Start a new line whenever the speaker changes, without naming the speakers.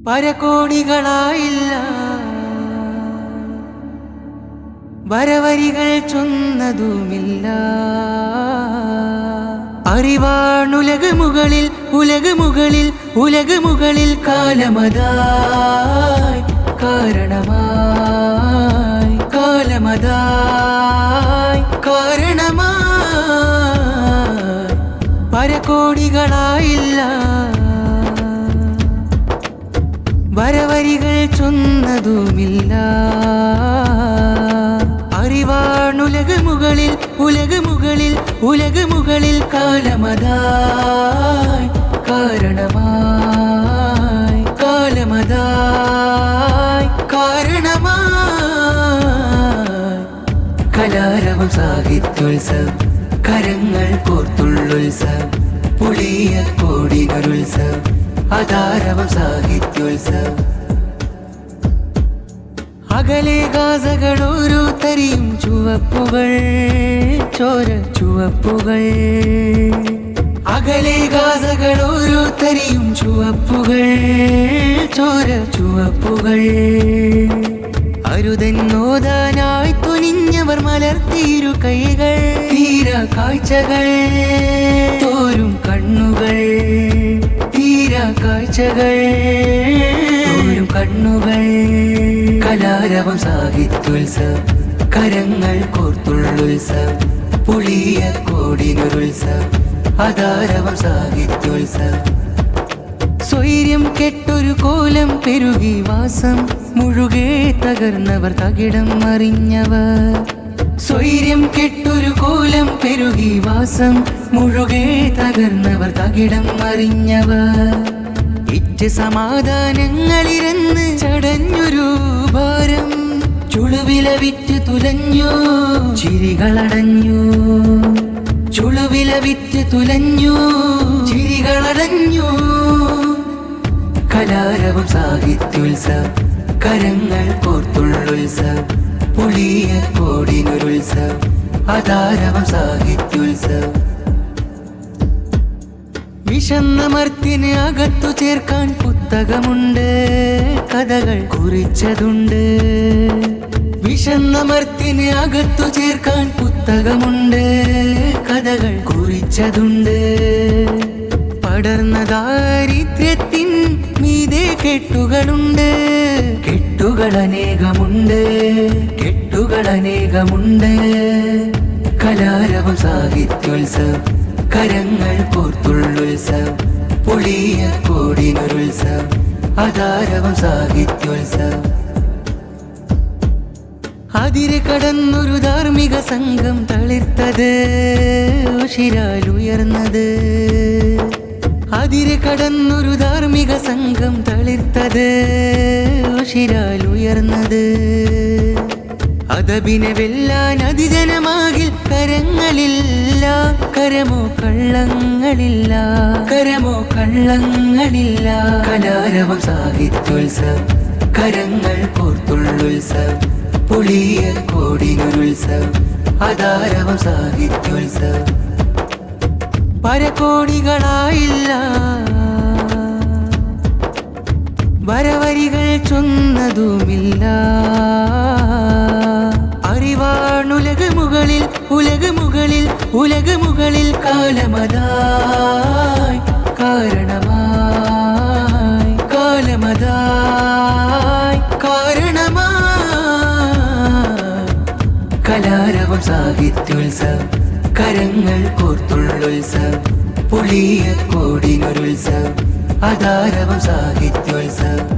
പരകോടികളായില്ല വരവരികൾ ചൊന്നതുമില്ല. അറിവാണുലകമുകളിൽ ഉലകമുകളിൽ ഉലകമുകളിൽ കാലമതായി കാരണമായി കാലമതായി കാരണമായി പരകോടികളായില്ല വരവരികൾ ചൊന്നതുമില്ല. അറിവാണുലകമുകളിൽ ഉലകമുകളിൽ ഉലകമുകളിൽ കാലമതായി കാരണമായി കാലമതായി കാരണമായി കലാരവം സാഹിത്യോത്സവം കരങ്ങൾ കോർത്തുള്ളുത്സവം പുളിയ കോടികളുത്സവം അതാരവം സാഹിത്യോത്സവം. അകലെ ഗാസകളോരോ തരിയും ചുവപ്പുകൾ ചോര ചുവപ്പുകൾ. അകലെ ഗാസകളോരോ തരിയും ചുവപ്പുകൾ ചോര ചുവപ്പുകൾ. അരുതെന്നോതാനായി തുനിഞ്ഞവർ മലർത്തിയിരു കൈകൾ തീര കാഴ്ചകൾ തോരും കണ്ണുകൾ തീര കാഴ്ചകൾ തോരും കണ്ണുകൾ. കലാരവം സാഹിത്യോത്സവം കരങ്ങൾ കോർത്തുള്ളുത്സവം പുളിയ കോടിനൊരുത്സവം അതാരവം സാഹിത്യോത്സവം. സ്വൈര്യം കെട്ടൊരു കോലം പെരുകി വാസം മുഴുകെ തകർന്നവർ തകിടം അറിഞ്ഞവർ. സ്വൈര്യം കെട്ടൊരു കോലം പെരുകി വാസം മുഴുകെ തകർന്നവർ തകിടം അറിഞ്ഞവർ. ഇറ്റ് സമാധാനങ്ങളിരന്ന് ചടഞ്ഞൊരു ഭാരം ചുളുവില വിറ്റ് തുലഞ്ഞു ചിരികളടഞ്ഞു ചുളുവില വിറ്റ് തുലഞ്ഞു ചിരികളടഞ്ഞു. കലാരവം സാഹിത്യോത്സവം കരങ്ങൾ കോർത്തുള്ളുത്സവം പുളിയ കോടിനൊരുത്സവം അതാരവം സാഹിത്യോത്സവം. വിശന്നമർത്തിന് അകത്തു ചേർക്കാൻ പുസ്തകമുണ്ട് കഥകൾ കുറിച്ചതുണ്ട്. വിശന്നമർത്തിന് അകത്തു ചേർക്കാൻ പുസ്തകമുണ്ട് കഥകൾ കുറിച്ചതുണ്ട്. പടർന്ന ദാരിദ്ര്യത്തിൻ മീതെ കെട്ടുകളുണ്ട് കെട്ടുകളനേകമുണ്ട് കെട്ടുകളനേകമുണ്ട്. കലാരവം സാഹിത്യോത്സവം കരങ്ങൾ കോർത്തുള്ളുത്സവം പുളിയ കോടിനൊരുത്സവം അതാരവം സാഹിത്യോത്സവം. അതിര് കടന്നൊരു ധാർമ്മിക സംഘം തളിർത്തത് ഉഷിരാലുയർന്നത്. അതിര് കടന്നൊരു ധാർമ്മിക സംഘം തളിർത്തത് ഉഷിരാലുയർന്നത്. അതബിനെ വെല്ലാൻ അതിജനമാകിൽ കരങ്ങളില്ല കരമോ കള്ളങ്ങളില്ല കരമോ കള്ളങ്ങളില്ല. കലാരവം സാഹിത്യോത്സവം കരങ്ങൾ കോർത്തുള്ളുത്സവം പുളിയ കോടിനൊരുത്സവം അതാരവം സാഹിത്യോത്സവം. പരകോടികളായില്ല വരവരികൾ ചൊന്നതുമില്ല. അറിവാണുലകമുകളിൽ ഉലകമുകളിൽ ഉലകമുകളിൽ കാലമതായി കാരണമായി കാലമതായി കാരണമായി. കലാരവം സാഹിത്യോത്സവം കരങ്ങൾ കോർത്തുള്ളുത്സവം പുളിയ കോടിനൊരുത്സവം അതാരവം സാഹിത്യോത്സവം.